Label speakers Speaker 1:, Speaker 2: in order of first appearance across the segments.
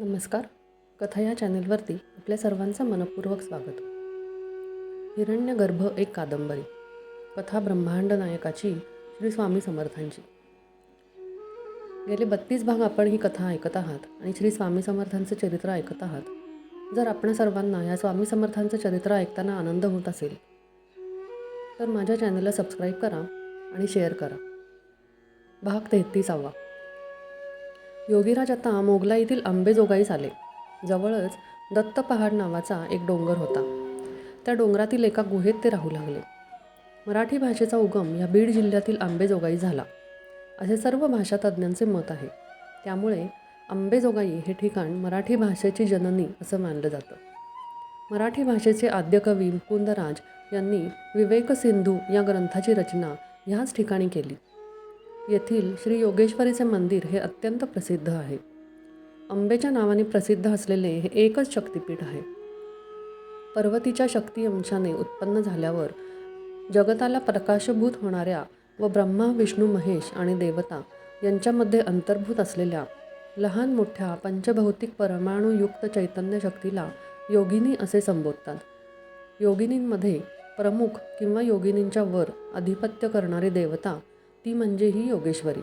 Speaker 1: नमस्कार. कथा या चॅनेलवरती आपल्या सर्वांचं मनपूर्वक स्वागत. हिरण्यगर्भ एक कादंबरी. कथा ब्रह्मांड नायकाची श्री स्वामी समर्थांची. गेले 32 भाग आपण ही कथा ऐकत आहात आणि श्री स्वामी समर्थांचं चरित्र ऐकत आहात. जर आपण सर्वांना या स्वामी समर्थांचं चरित्र ऐकताना आनंद होत असेल तर माझ्या चॅनलला सबस्क्राईब करा आणि शेअर करा. भाग 33. योगीराज आता मोगलाईतील अंबेजोगाईस आले. जवळच दत्त पहाड नावाचा एक डोंगर होता. त्या डोंगरातील एका गुहेत ते राहू लागले. मराठी भाषेचा उगम या बीड जिल्ह्यातील अंबेजोगाई झाला असे सर्व भाषातज्ञांचे मत आहे. त्यामुळे अंबेजोगाई हे ठिकाण मराठी भाषेची जननी असं मानलं जातं. मराठी भाषेचे आद्यकवी मुकुंदराज यांनी विवेक सिंधू या ग्रंथाची रचना ह्याच ठिकाणी केली. येथील श्री योगेश्वरीचे मंदिर हे अत्यंत प्रसिद्ध आहे. अंबेच्या नावाने प्रसिद्ध असलेले हे एकच शक्तिपीठ आहे. पार्वतीच्या शक्ती अंशाने उत्पन्न झाल्यावर जगताला प्रकाशभूत होणाऱ्या व ब्रह्मा विष्णू महेश आणि देवता यांच्यामध्ये अंतर्भूत असलेल्या लहान मोठ्या पंचभौतिक परमाणुयुक्त चैतन्य शक्तीला योगिनी असे संबोधतात. योगिनींमध्ये प्रमुख किंवा योगिनींच्या वर आधिपत्य करणारी देवता ती म्हणजे ही योगेश्वरी.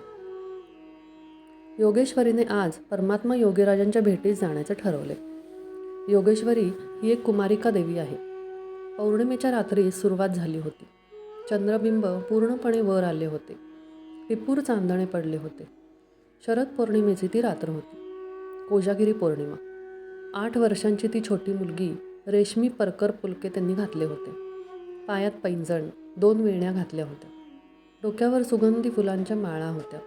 Speaker 1: योगेश्वरीने आज परमात्मा योगीराजांच्या भेटीस जाण्याचे ठरवले. योगेश्वरी ही एक कुमारिका देवी आहे. पौर्णिमेच्या रात्री सुरुवात झाली होती. चंद्रबिंब पूर्णपणे वर आले होते. टिपूर चांदणे पडले होते. शरद पौर्णिमेची ती रात्र होती. कोजागिरी पौर्णिमा. 8 वर्षांची ती छोटी मुलगी. रेशमी परकर पुलके त्यांनी घातले होते. पायात पैंजण, 2 वेण्या घातल्या होत्या. डोक्यावर सुगंधी फुलांच्या माळा होत्या.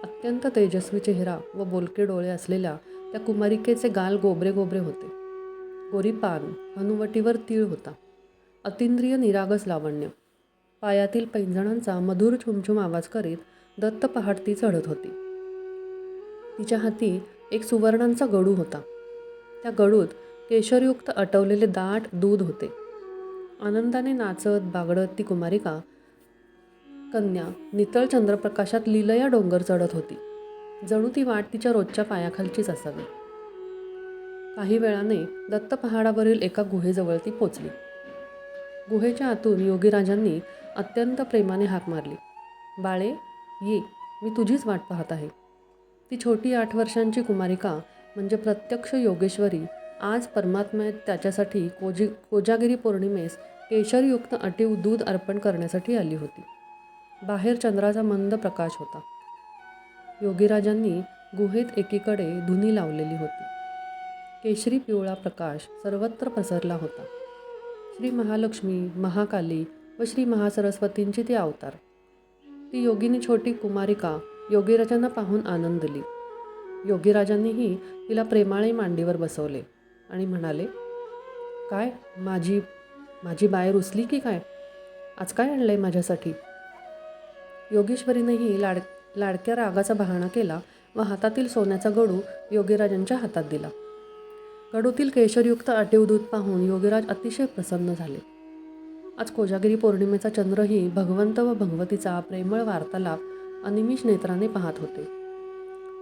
Speaker 1: अत्यंत तेजस्वी चेहरा व बोलके डोळे असलेल्या त्या कुमारिकेचे गाल गोबरे गोबरे होते. गोरीपान, हनुवटीवर तीळ होता. अतिंद्रिय निरागस लावण्य. पायातील पैंजणांचा मधुर छुमछुम आवाज करीत दत्त पहाड ती चढत होती. तिच्या हाती एक सुवर्णांचा गडू होता. त्या गडूत केशरयुक्त आटवलेले दाट दूध होते. आनंदाने नाचत बागडत ती कुमारिका कन्या नितळ चंद्रप्रकाशात लीलया डोंगर चढत होती. जणू ती वाट तिच्या रोजच्या पायाखालचीच असावी. काही वेळाने दत्त पहाडावरील एका गुहेजवळ ती पोचली. गुहेच्या आतून योगीराजांनी अत्यंत प्रेमाने हाक मारली. बाळे, ये, मी तुझीच वाट पाहत आहे. ती छोटी 8 वर्षांची कुमारिका म्हणजे प्रत्यक्ष योगेश्वरी आज परमात्म्यात त्याच्यासाठी कोजागिरी पौर्णिमेस केशरयुक्त अटीव दूध अर्पण करण्यासाठी आली होती. बाहेर चंद्राचा मंद प्रकाश होता. योगीराजांनी गुहेत एकीकडे धुनी लावलेली होती. केशरी पिवळा प्रकाश सर्वत्र पसरला होता. श्री महालक्ष्मी, महाकाली व श्री महासरस्वतींची ती अवतार. ती योगिनी छोटी कुमारिका योगीराजांना पाहून आनंदली. योगीराजांनीही तिला प्रेमाळे मांडीवर बसवले आणि म्हणाले, काय माझी बाय रुसली की काय? आज काय आणलंय माझ्यासाठी? योगेश्वरीनेही लाडक्या रागाचा बहाणा केला व हातातील सोन्याचा गडू योगीराजांच्या हातात दिला. गडूतील केशरयुक्त आटीव दूध पाहून योगीराज अतिशय प्रसन्न झाले. आज कोजागिरी पौर्णिमेचा चंद्रही भगवंत व भगवतीचा प्रेमळ वार्तालाप अनिमिष नेत्राने पाहत होते.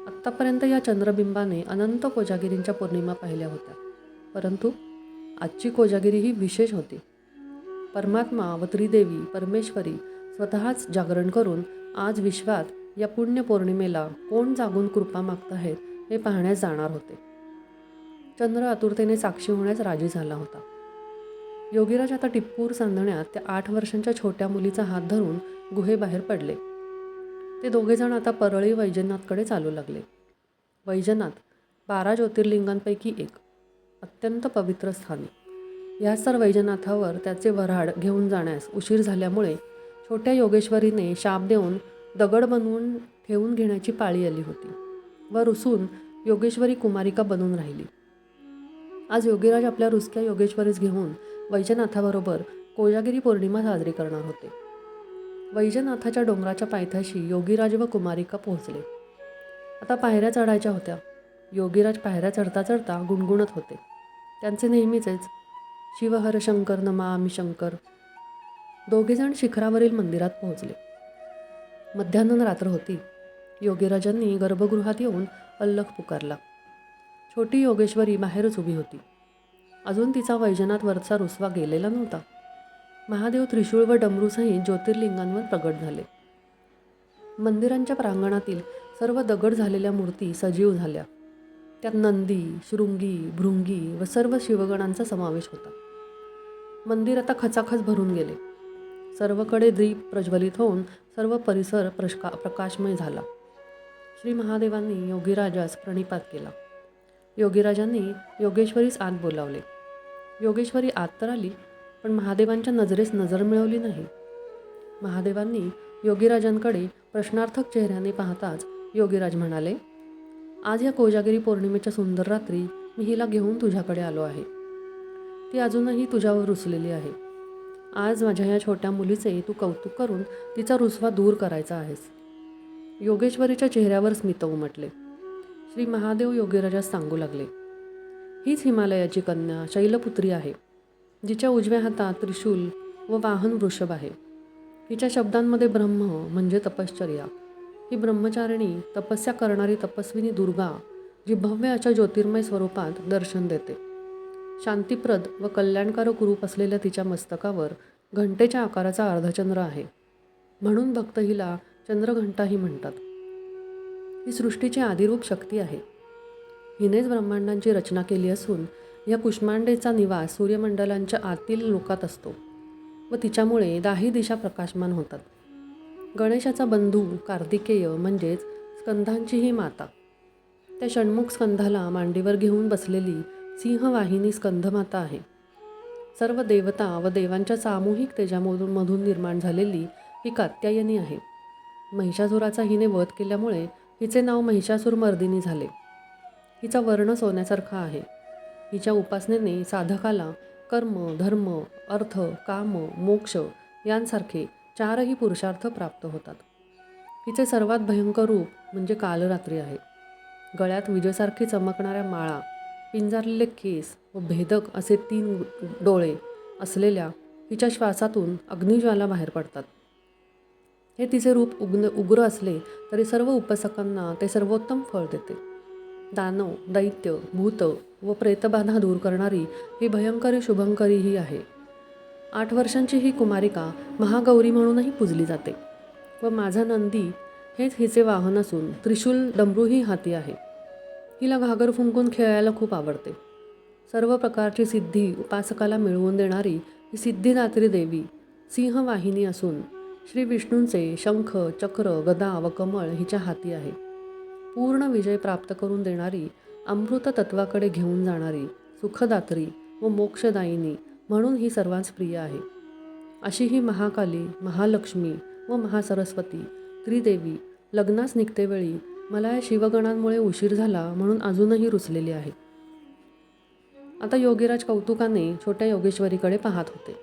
Speaker 1: आत्तापर्यंत या चंद्रबिंबाने अनंत कोजागिरींच्या पौर्णिमा पाहिल्या होत्या, परंतु आजची कोजागिरी ही विशेष होती. परमात्मा व त्रिदेवी परमेश्वरी स्वतःच जागरण करून आज विश्वात या पुण्य पौर्णिमेला कोण जागून कृपा मागत आहेत हे पाहण्यास जाणार होते. चंद्र आतुरतेने साक्षी होण्यास राजी झाला होता. योगीराज आता टिप्पूर चांदण्यात त्या 8 वर्षांच्या छोट्या मुलीचा हात धरून गुहेबाहेर पडले. ते दोघेजण आता परळी वैजनाथकडे चालू लागले. वैजनाथ 12 ज्योतिर्लिंगांपैकी एक, अत्यंत पवित्र स्थान. ह्याच तर वैजनाथावर त्याचे वऱ्हाड घेऊन जाण्यास उशीर झाल्यामुळे छोट्या योगेश्वरीने शाप देऊन दगड बनवून ठेवून घेण्याची पाळी आली होती व रुसून योगेश्वरी कुमारिका बनून राहिली. आज योगीराज आपल्या रुसक्या योगेश्वरीस घेऊन वैजनाथाबरोबर कोजागिरी पौर्णिमा साजरी करणार होते. वैजनाथाच्या डोंगराच्या पायथ्याशी योगीराज व कुमारिका पोहोचले. आता पायऱ्या चढायच्या होत्या. योगीराज पायऱ्या चढता चढता गुणगुणत होते त्यांचे नेहमीचेच, शिव हर शंकर नमामि शंकर. दोघेजण शिखरावरील मंदिरात पोहोचले. मध्यान्ह रात्र होती. योगीराजांनी गर्भगृहात येऊन अल्लख पुकारला. छोटी योगेश्वरी बाहेरच उभी होती. अजून तिचा वैजनाथवरचा रुसवा गेलेला नव्हता. महादेव त्रिशूळ व डमरूसहित ज्योतिर्लिंगांवर प्रगट झाले. मंदिरांच्या प्रांगणातील सर्व दगड झालेल्या मूर्ती सजीव झाल्या. त्यात नंदी, शृंगी, भृंगी व सर्व शिवगणांचा समावेश होता. मंदिर आता खचाखच भरून गेले. सर्वकडे दीप प्रज्वलित होऊन सर्व परिसर प्रकाशमय झाला. श्री महादेवांनी योगीराजास प्रणिपात केला. योगीराजांनी योगेश्वरीस आत बोलावले. योगेश्वरी आत तर आली, पण महादेवांच्या नजरेस नजर मिळवली नाही. महादेवांनी योगीराजांकडे प्रश्नार्थक चेहऱ्याने पाहताच योगीराज म्हणाले, आज या कोजागिरी पौर्णिमेच्या सुंदर रात्री मी हिला घेऊन तुझ्याकडे आलो आहे. ती अजूनही तुझ्यावर रुसलेली आहे. आज माझ्या या छोट्या मुलीचे तू कौतुक करून तिचा रुसवा दूर करायचा आहेस. योगेश्वरीच्या चेहऱ्यावर स्मित उमटले. श्री महादेव योगीराजास सांगू लागले, हीच हिमालयाची कन्या शैलपुत्री आहे, जिच्या उजव्या हातात त्रिशूल व वाहन वृषभ आहे. हिच्या शब्दांमध्ये ब्रह्म म्हणजे तपश्चर्या. ही ब्रह्मचारिणी तपस्या करणारी तपस्विनी दुर्गा, जी भव्य अशा ज्योतिर्मय स्वरूपात दर्शन देते. शांतिप्रद व कल्याणकारक रूप असलेल्या तिच्या मस्तकावर घंटेच्या आकाराचा अर्धचंद्र आहे, म्हणून भक्त हिला चंद्रघंटाही म्हणतात. ही सृष्टीची आदिरूप शक्ती आहे. हिनेच ब्रह्मांडांची रचना केली असून या कुष्मांडेचा निवास सूर्यमंडलांच्या आतील लोकात असतो व तिच्यामुळे दाही दिशा प्रकाशमान होतात. गणेशाचा बंधू कार्तिकेय म्हणजेच स्कंधांची ही माता. त्या षण्मुख स्कंधाला मांडीवर घेऊन बसलेली सिंहवाहिनी स्कंधमाता आहे. सर्व देवता व देवांच्या सामूहिक तेजामधून निर्माण झालेली ही कात्यायनी आहे. महिषासुराचा हिने वध केल्यामुळे हिचे नाव महिषासुरमर्दिनी झाले. हिचा वर्ण सोन्यासारखा आहे. हिच्या उपासनेने साधकाला कर्म, धर्म, अर्थ, काम, मोक्ष यांसारखे चारही पुरुषार्थ प्राप्त होतात. हिचे सर्वात भयंकर रूप म्हणजे कालरात्री आहे. गळ्यात विजेसारखी चमकणाऱ्या माळा, पिंजारलेले केस व भेदक असे 3 डोळे असलेल्या हिच्या श्वासातून अग्निज्वाला बाहेर पडतात. हे तिचे रूप उग्र असले तरी सर्व उपासकांना ते सर्वोत्तम फळ देते. दानव, दैत्य, भूत व प्रेतबाधा दूर करणारी ही भयंकरी शुभंकरी ही आहे. 8 वर्षांची ही कुमारिका महागौरी म्हणूनही पूजली जाते व माझा नंदी हेच हिचे वाहन असून त्रिशूल डमरूही हाती आहे. हिला घागर फुंकून खेळायला खूप आवडते. सर्व प्रकारची सिद्धी उपासकाला मिळवून देणारी ही सिद्धिदात्री देवी सिंहवाहिनी असून श्री विष्णूंचे शंख, चक्र, गदा व कमळ हिच्या हाती आहे. पूर्ण विजय प्राप्त करून देणारी, अमृत तत्वाकडे घेऊन जाणारी, सुखदात्री व मोक्षदायिनी म्हणून ही सर्वांस प्रिय आहे. अशी ही महाकाली, महालक्ष्मी व महासरस्वती त्रिदेवी लग्नास निघतेवेळी मला या शिवगणांमुळे उशीर झाला म्हणून अजूनही रुसलेली आहे. आता योगीराज कौतुकाने छोट्या योगेश्वरीकडे पाहत होते.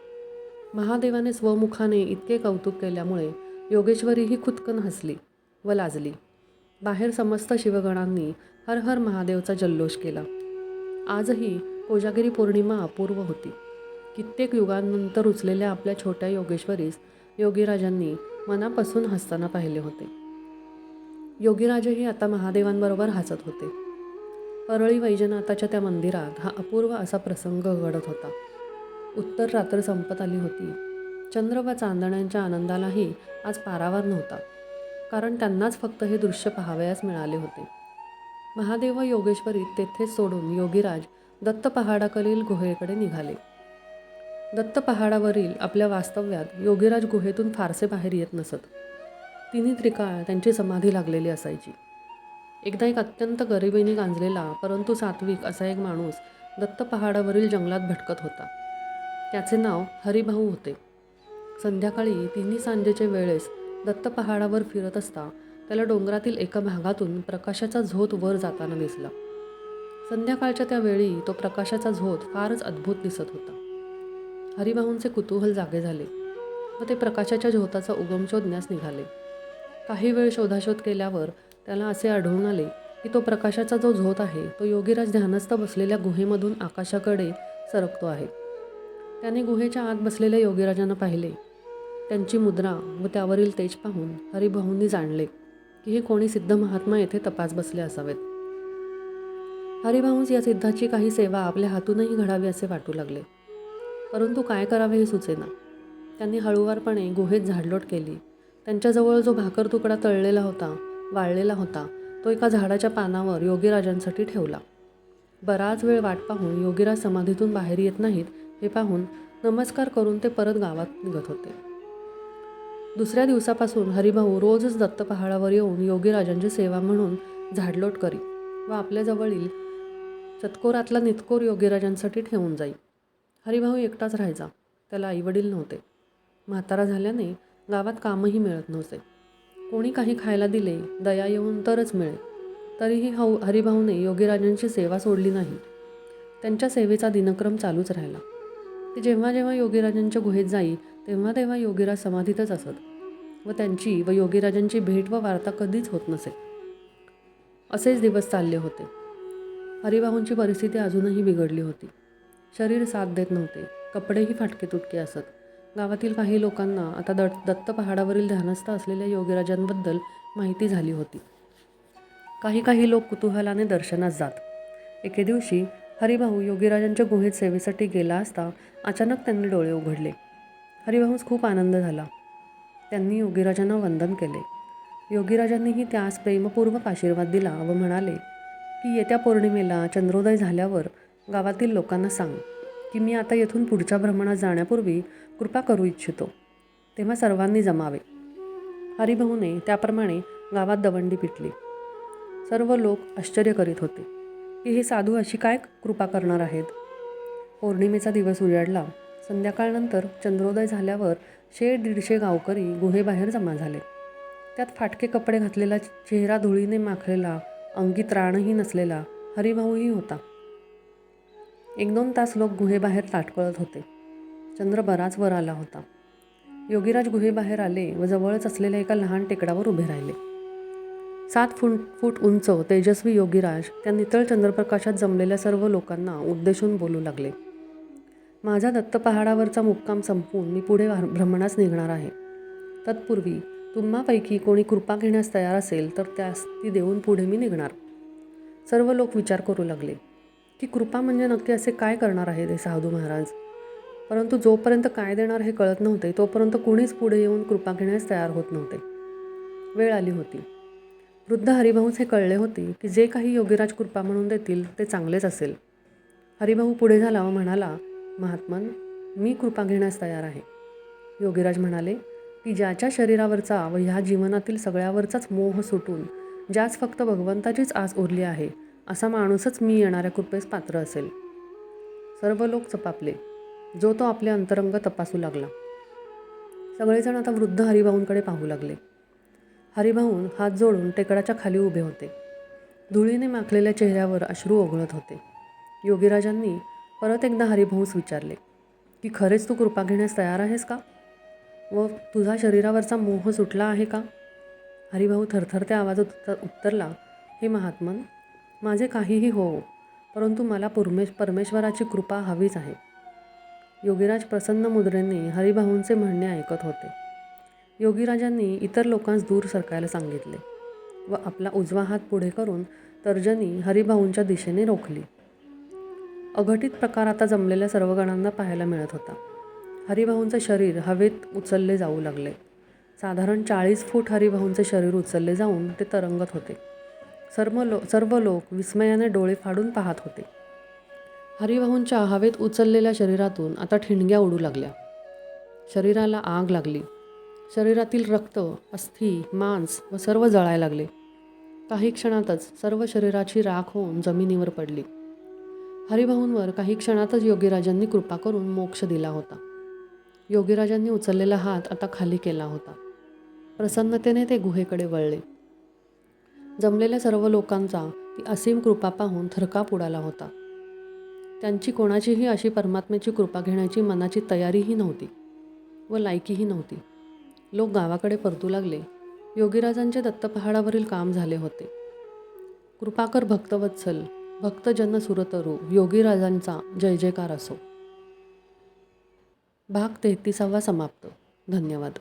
Speaker 1: महादेवाने स्वमुखाने इतके कौतुक केल्यामुळे योगेश्वरी ही खुदकन हसली व लाजली. बाहेर समस्त शिवगणांनी हर हर महादेवचा जल्लोष केला. आजही कोजागिरी पौर्णिमा अपूर्व होती. कित्येक युगांनंतर उचलेल्या आपल्या छोट्या योगेश्वरीस योगीराजांनी मनापासून हसताना पाहिले होते. योगीराजही आता महादेवांबरोबर हसत होते. परळी वैजनाथाच्या त्या मंदिरात हा अपूर्व असा प्रसंग घडत होता. उत्तर रात्र संपत आली होती. चंद्र व चांदण्यांच्या आनंदालाही आज पारावार नव्हता, कारण त्यांनाच फक्त हे दृश्य पाहावयास मिळाले होते. महादेव व योगेश्वरी तेथेच सोडून योगीराज दत्त पहाडाकडील गुहेकडे निघाले. दत्त पहाडावरील आपल्या वास्तव्यात योगीराज गुहेतून फारसे बाहेर येत नसत. तिन्ही त्रिकाळ त्यांची समाधी लागलेली असायची. एकदा एक अत्यंत गरिबीने गांजलेला परंतु सात्विक असा एक माणूस दत्त पहाडावरील जंगलात भटकत होता. त्याचे नाव हरिभाऊ होते. संध्याकाळी तिन्ही सांजेच्या वेळेस दत्त पहाडावर फिरत असता त्याला डोंगरातील एका भागातून प्रकाशाचा झोत वर जाताना दिसला. संध्याकाळच्या त्या वेळी तो प्रकाशाचा झोत फारच अद्भुत दिसत होता. हरिभाऊंचे कुतूहल जागे झाले व ते प्रकाशाच्या झोताचा उगम शोधण्यास निघाले. काही वेळ शोधाशोध केल्यावर त्याला असे आढळून आले की तो प्रकाशाचा जो झोत आहे तो योगीराज ध्यानस्थ बसलेल्या गुहेमधून आकाशाकडे सरकतो आहे. त्याने गुहेच्या आत बसलेल्या योगीराजांना पाहिले. त्यांची मुद्रा व त्यावरील तेज पाहून हरिभाऊंनी जाणले की हे कोणी सिद्ध महात्मा येथे तपास बसले असावेत. हरिभाऊंस या सिद्धाची काही सेवा आपल्या हातूनही घडावी असे वाटू लागले. परंतु काय करावे हे सुचेना. त्यांनी हळूवारपणे गुहेत झाडलोट केली. त्यांच्याजवळ जो भाकर तुकडा तळलेला होता, वाळलेला होता, तो एका झाडाच्या पानावर योगीराजांसाठी ठेवला. बराच वेळ वाट पाहून योगीराज समाधीतून बाहेर येत नाहीत हे पाहून नमस्कार करून ते परत गावात निघत होते. दुसऱ्या दिवसापासून हरिभाऊ रोजच दत्त पहाडावर येऊन योगीराजांची सेवा म्हणून झाडलोट करी व आपल्याजवळील चतकोरातला नितकोर योगीराजांसाठी ठेवून जाई. हरिभाऊ एकटाच राहायचा. त्याला आईवडील नव्हते. म्हातारा झाल्याने गावात कामही मिळत नव्हते. कोणी काही खायला दिले, दया येऊन तरच मिळे. तरीही हरिभाऊने योगीराजांची सेवा सोडली नाही. त्यांच्या सेवेचा दिनक्रम चालूच राहिला. ते जेव्हा जेव्हा योगीराजांच्या गुहेत जाई तेव्हा तेव्हा योगीराज समाधीतच असत व त्यांची व योगीराजांची भेट व वार्ता कधीच होत नसे. असेच दिवस चालले होते. हरिभाऊंची परिस्थिती अजूनही बिघडली होती. शरीर साथ देत नव्हते. कपडेही फाटके तुटके असत. गावातील काही लोकांना आता दत्त पहाडावरील ध्यानस्थ असलेल्या योगीराजांबद्दल माहिती झाली होती. काही लोक कुतूहलाने दर्शनास जात. एके दिवशी हरिभाऊ योगीराजांच्या गुहेत सेवेसाठी गेला असता अचानक त्यांनी डोळे उघडले. हरिभाऊस खूप आनंद झाला. त्यांनी योगीराजांना वंदन केले. योगीराजांनीही त्यास प्रेमपूर्वक आशीर्वाद दिला व म्हणाले की येत्या पौर्णिमेला चंद्रोदय झाल्यावर गावातील लोकांना सांग की मी आता येथून पुढच्या भ्रमणात जाण्यापूर्वी कृपा करू इच्छितो. तेव्हा सर्वांनी जमावे. हरिभाऊने त्याप्रमाणे गावात दवंडी पिटली. सर्व लोक आश्चर्य करीत होते की हे साधू अशी काय कृपा करणार आहेत. पौर्णिमेचा दिवस उजाडला. संध्याकाळनंतर चंद्रोदय झाल्यावर 100-150 गावकरी गुहेबाहेर जमा झाले. त्यात फाटके कपडे घातलेला, चेहरा धुळीने माखलेला, अंगी त्राणही नसलेला हरिभाऊही होता. 1-2 तास लोक गुहेबाहेर ताटकळत होते. चंद्र बराच वर आला होता. योगीराज गुहेबाहेर आले व जवळच असलेल्या एका लहान टेकडावर उभे राहिले. 7 फूट उंच तेजस्वी योगीराज त्या नितळ चंद्रप्रकाशात जमलेल्या सर्व लोकांना उद्देशून बोलू लागले. माझा दत्त पहाडावरचा मुक्काम संपवून मी पुढे भ्रमणास निघणार आहे. तत्पूर्वी तुम्हापैकी कोणी कृपा घेण्यास तयार असेल तर त्यास ती देऊन पुढे मी निघणार. सर्व लोक विचार करू लागले की कृपा म्हणजे नक्की असे काय करणार आहेत हे साधू महाराज. परंतु जोपर्यंत काय देणार हे कळत नव्हते तोपर्यंत कुणीच पुढे येऊन कृपा घेण्यास तयार होत नव्हते. वेळ आली होती. वृद्ध हरिभाऊस हे कळले होते की जे काही योगीराज कृपा म्हणून देतील ते चांगलेच असेल. हरिभाऊ पुढे झाला व म्हणाला, महात्मन, मी कृपा घेण्यास तयार आहे. योगीराज म्हणाले की ज्याच्या शरीरावरचा व ह्या जीवनातील सगळ्यावरचाच मोह सुटून ज्यास फक्त भगवंताचीच आस उरली आहे असा माणूसच मी येणाऱ्या कृपेस पात्र असेल. सर्व लोक चपापले. जो तो आपले अंतरंग तपासू लागला. सगळेजण आता वृद्ध हरिभाऊंकडे पाहू लागले. हरिभाऊन हात जोडून टेकडाच्या खाली उभे होते. धुळीने माखलेल्या चेहऱ्यावर अश्रू ओघळत होते. योगीराजांनी परत एकदा हरिभाऊस विचारले की खरेच तू कृपा घेण्यास तयार आहेस का व तुझा शरीरावरचा मोह सुटला आहे का. हरिभाऊ थरथरत्या आवाजात उत्तरला, हे महात्मन, माझे काहीही होवो, परंतु मला परमेश्वराची कृपा हवीच आहे. योगीराज प्रसन्न मुद्रेने हरिभाऊंचे म्हणणे ऐकत होते. योगीराजांनी इतर लोकांस दूर सरकायला सांगितले व आपला उजवा हात पुढे करून तर्जनी हरिभाऊंच्या दिशेने रोखली. अघटित प्रकार आता जमलेल्या सर्व गणांना पाहायला मिळत होता. हरिभाऊंचे शरीर हवेत उचलले जाऊ लागले. साधारण 40 फूट हरिभाऊंचे शरीर उचलले जाऊन ते तरंगत होते. सर्व लोक विस्मयाने डोळे फाडून पाहत होते. हरिभाऊंच्या हवेत उचललेल्या शरीरातून आता ठिणग्या उडू लागल्या. शरीराला आग लागली. शरीरातील रक्त, अस्थी, मांस व सर्व जळायला लागले. काही क्षणातच सर्व शरीराची राख होऊन जमिनीवर पडली. हरिभाऊंवर काही क्षणातच योगीराजांनी कृपा करून मोक्ष दिला होता. योगीराजांनी उचललेला हात आता खाली केला होता. प्रसन्नतेने ते गुहेकडे वळले. जमलेल्या सर्व लोकांचा ती असीम कृपा पाहून थरकाप उडाला होता. त्यांची कोणाचीही अशी परमात्म्याची कृपा घेण्याची मनाची तयारीही नव्हती व लायकीही नव्हती. लोक गावाकडे परतू लागले. योगीराजांचे दत्त पहाडावरील काम झाले होते. कृपाकर भक्तवत्सल, भक्तजन सुरतरू योगीराजांचा जय जयकार असो. भाग 33 समाप्त. धन्यवाद.